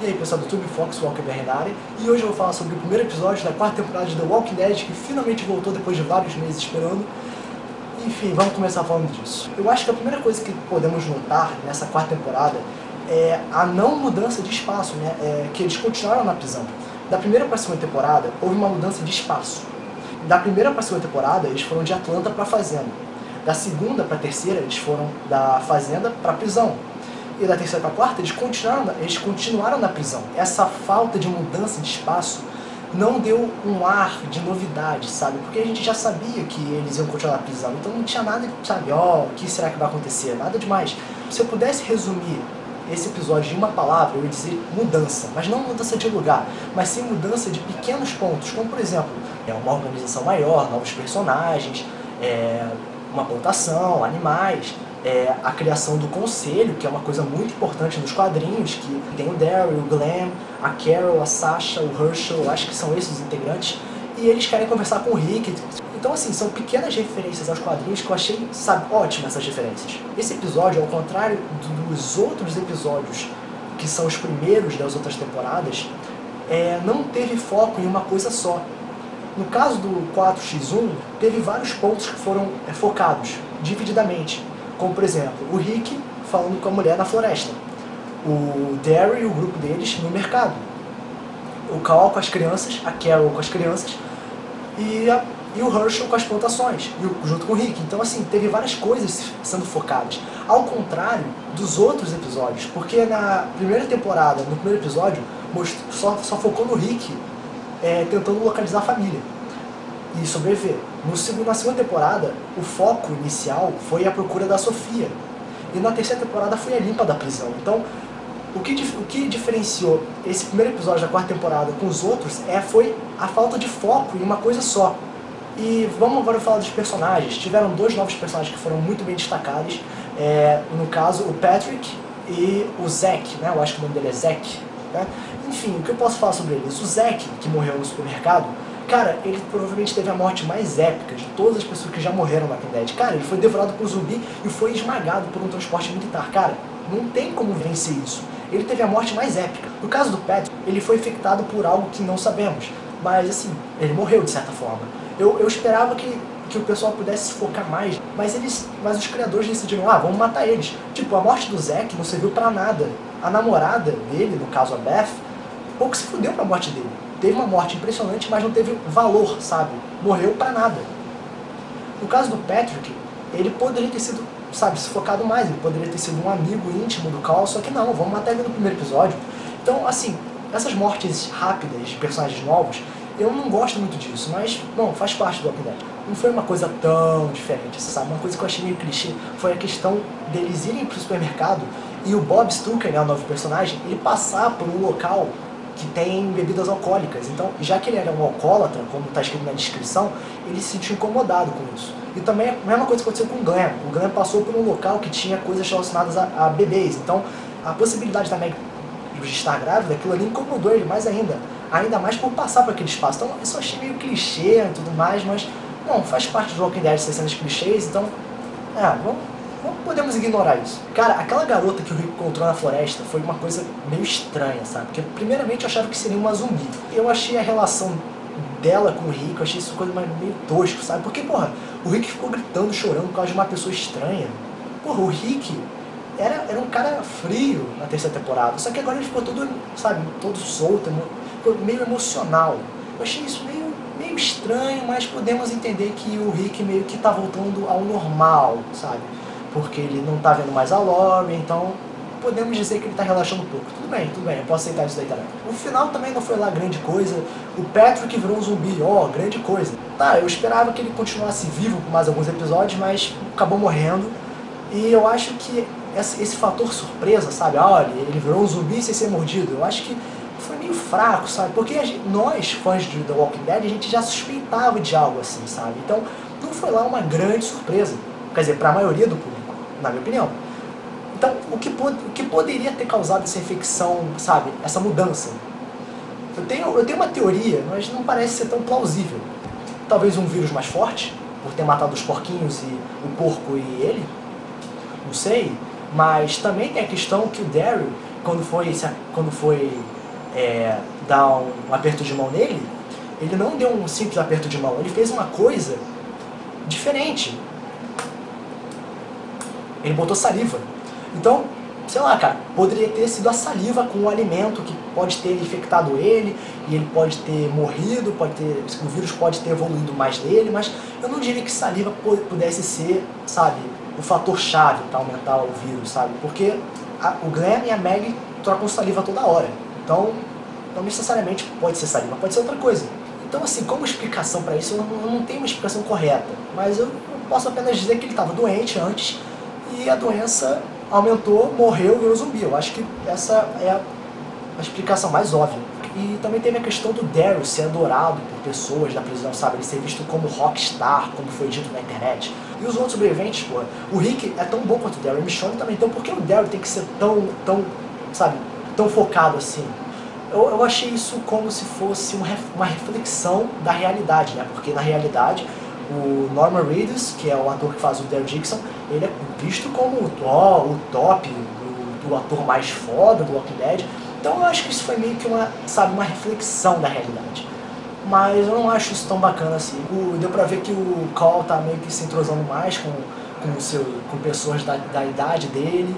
E aí pessoal do YouTube, Fox Walker BR na área, e hoje eu vou falar sobre o primeiro episódio da quarta temporada de The Walking Dead, que finalmente voltou depois de vários meses esperando. Enfim, vamos começar falando disso. Eu acho que a primeira coisa que podemos notar nessa quarta temporada é a não mudança de espaço, né? Que eles continuaram na prisão. Da primeira para a segunda temporada, houve uma mudança de espaço. Da primeira para a segunda temporada, eles foram de Atlanta para a fazenda. Da segunda para a terceira, eles foram da fazenda para a prisão. E da terceira para a quarta, eles continuaram na prisão. Essa falta de mudança de espaço não deu um ar de novidade, sabe? Porque a gente já sabia que eles iam continuar na prisão, então não tinha nada, sabe, o que será que vai acontecer? Nada demais. Se eu pudesse resumir esse episódio em uma palavra, eu ia dizer mudança. Mas não mudança de lugar, mas sim mudança de pequenos pontos, como por exemplo, uma organização maior, novos personagens, uma plantação, animais, a criação do conselho, que é uma coisa muito importante nos quadrinhos, que tem o Daryl, o Glenn, a Carol, a Sasha, o Herschel, acho que são esses os integrantes, e eles querem conversar com o Rick. Então assim, são pequenas referências aos quadrinhos que eu achei, sabe, ótimas essas referências. Esse episódio, ao contrário dos outros episódios, que são os primeiros das outras temporadas, não teve foco em uma coisa só. No caso do 4x1, teve vários pontos que foram focados, divididamente. Como, por exemplo, o Rick falando com a mulher na floresta. O Daryl e o grupo deles no mercado. O Cal com as crianças, a Carol com as crianças. E o Herschel com as plantações, junto com o Rick. Então, assim, teve várias coisas sendo focadas. Ao contrário dos outros episódios. Porque na primeira temporada, no primeiro episódio, só focou no Rick tentando localizar a família e sobreviver. Na segunda temporada, o foco inicial foi a procura da Sofia. E na terceira temporada foi a limpa da prisão. Então, o que diferenciou esse primeiro episódio da quarta temporada com os outros foi a falta de foco em uma coisa só. E vamos agora falar dos personagens. Tiveram dois novos personagens que foram muito bem destacados. No caso, o Patrick e o Zack, né? Eu acho que o nome dele é Zack, né? Enfim, o que eu posso falar sobre eles? O Zack, que morreu no supermercado, cara, ele provavelmente teve a morte mais épica de todas as pessoas que já morreram na Walking Dead. Cara, ele foi devorado por um zumbi e foi esmagado por um transporte militar. Cara, não tem como vencer isso. Ele teve a morte mais épica. No caso do Patrick, ele foi infectado por algo que não sabemos. Mas, assim, ele morreu de certa forma. Eu esperava que o pessoal pudesse focar mais, mas os criadores decidiram, vamos matar eles. Tipo, a morte do Zack não serviu pra nada. A namorada dele, no caso a Beth, pouco se fudeu pra morte dele. Teve uma morte impressionante, mas não teve valor, sabe? Morreu pra nada. No caso do Patrick, ele poderia ter sido, sabe, se focado mais. Ele poderia ter sido um amigo íntimo do Cal, só que não, vamos matar ele no primeiro episódio. Então, assim, essas mortes rápidas de personagens novos, eu não gosto muito disso, mas, bom, faz parte do Walking Dead. Não foi uma coisa tão diferente, sabe? Uma coisa que eu achei meio clichê foi a questão deles irem pro supermercado e o Bob Stucker, né, o novo personagem, ele passar por um local que tem bebidas alcoólicas. Então, já que ele era um alcoólatra, como está escrito na descrição, ele se sentiu incomodado com isso. E também a mesma coisa aconteceu com o Glenn. O Glenn passou por um local que tinha coisas relacionadas a bebês. Então, a possibilidade também de estar grávida, aquilo ali incomodou ele mais ainda. Ainda mais por passar por aquele espaço. Então, isso eu achei meio clichê e tudo mais, mas, não, faz parte do Walking Dead ser cenas clichês, então, podemos ignorar isso. Cara, aquela garota que o Rick encontrou na floresta foi uma coisa meio estranha, sabe? Porque primeiramente eu achava que seria uma zumbi. Eu achei a relação dela com o Rick, eu achei isso coisa meio tosco, sabe? Porque, porra, o Rick ficou gritando, chorando por causa de uma pessoa estranha. Porra, o Rick era um cara frio na terceira temporada, só que agora ele ficou todo, sabe, todo solto, ficou meio emocional. Eu achei isso meio estranho, mas podemos entender que o Rick meio que tá voltando ao normal, sabe? Porque ele não tá vendo mais a Lori, então podemos dizer que ele tá relaxando um pouco. Tudo bem, eu posso aceitar isso daí também. O final também não foi lá grande coisa. O Patrick virou um zumbi, grande coisa. Tá, eu esperava que ele continuasse vivo por mais alguns episódios, mas acabou morrendo. E eu acho que esse fator surpresa, sabe? Olha, ele virou um zumbi sem ser mordido. Eu acho que foi meio fraco, sabe? Porque nós, fãs de The Walking Dead, a gente já suspeitava de algo assim, sabe? Então, não foi lá uma grande surpresa. Quer dizer, para a maioria do público, na minha opinião. Então, o que poderia ter causado essa infecção, sabe? Essa mudança? Eu tenho uma teoria, mas não parece ser tão plausível. Talvez um vírus mais forte, por ter matado os porquinhos e o porco e ele? Não sei. Mas também tem a questão que o Daryl, quando foi dar um aperto de mão nele, ele não deu um simples aperto de mão, ele fez uma coisa diferente. Ele botou saliva. Então, sei lá, cara, poderia ter sido a saliva com o alimento que pode ter infectado ele, e ele pode ter morrido, o vírus pode ter evoluído mais nele, mas eu não diria que saliva pudesse ser, sabe, o fator chave para aumentar o vírus, sabe? Porque o Glenn e a Maggie trocam saliva toda hora. Então, não necessariamente pode ser saliva, pode ser outra coisa. Então, assim, como explicação para isso, eu não tenho uma explicação correta, mas eu posso apenas dizer que ele estava doente antes e a doença aumentou, morreu e virou zumbi. Eu acho que essa é a explicação mais óbvia. E também teve a questão do Daryl ser adorado por pessoas da prisão, sabe? Ele ser visto como rockstar, como foi dito na internet. E os outros sobreviventes, pô, o Rick é tão bom quanto o Daryl, e o Michonne também. Então por que o Daryl tem que ser sabe, tão focado assim? Eu achei isso como se fosse uma reflexão da realidade, né? Porque na realidade o Norman Reedus, que é o ator que faz o Daryl Dixon, ele é visto como o top, o ator mais foda do Walking Dead. Então eu acho que isso foi meio que uma reflexão da realidade. Mas eu não acho isso tão bacana assim. Deu pra ver que o Cole tá meio que se entrosando mais com pessoas da idade dele.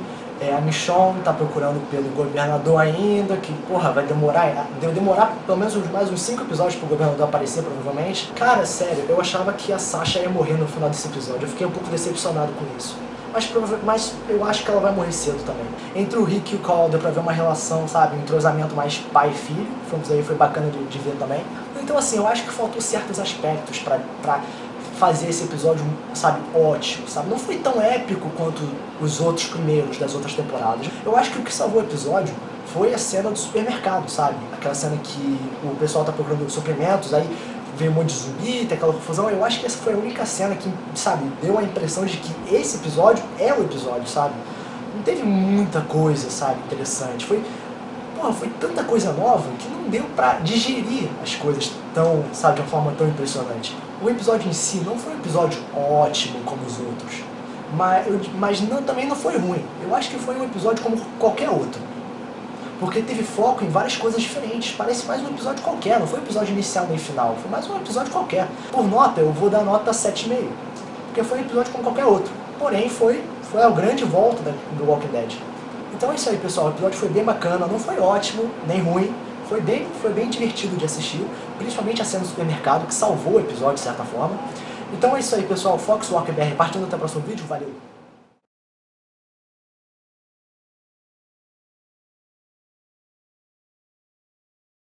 A Michonne tá procurando pelo governador ainda, que, porra, vai demorar. Deve demorar pelo menos mais uns 5 episódios pro governador aparecer, provavelmente. Cara, sério, eu achava que a Sasha ia morrer no final desse episódio. Eu fiquei um pouco decepcionado com isso. Mas eu acho que ela vai morrer cedo também. Entre o Rick e o Cole deu pra ver uma relação, sabe, um entrosamento mais pai e filho. Foi bacana de ver também. Então, assim, eu acho que faltou certos aspectos pra fazer esse episódio, sabe, ótimo, sabe? Não foi tão épico quanto os outros primeiros das outras temporadas. Eu acho que o que salvou o episódio foi a cena do supermercado, sabe? Aquela cena que o pessoal tá procurando suprimentos, aí vem um monte de zumbi, tem aquela confusão. Eu acho que essa foi a única cena que, sabe, deu a impressão de que esse episódio é o episódio, sabe? Não teve muita coisa, sabe, interessante. Foi tanta coisa nova que não deu pra digerir as coisas sabe, de uma forma tão impressionante. O episódio em si não foi um episódio ótimo como os outros, mas também não foi ruim. Eu acho que foi um episódio como qualquer outro, porque teve foco em várias coisas diferentes. Parece mais um episódio qualquer, não foi um episódio inicial nem final, foi mais um episódio qualquer. Por nota, eu vou dar nota 7,5, porque foi um episódio como qualquer outro. Porém, foi a grande volta do Walking Dead. Então é isso aí, pessoal, o episódio foi bem bacana, não foi ótimo, nem ruim, foi bem divertido de assistir, principalmente a cena do supermercado, que salvou o episódio de certa forma. Então é isso aí, pessoal, Fox Walker BR, partindo até o próximo vídeo, valeu!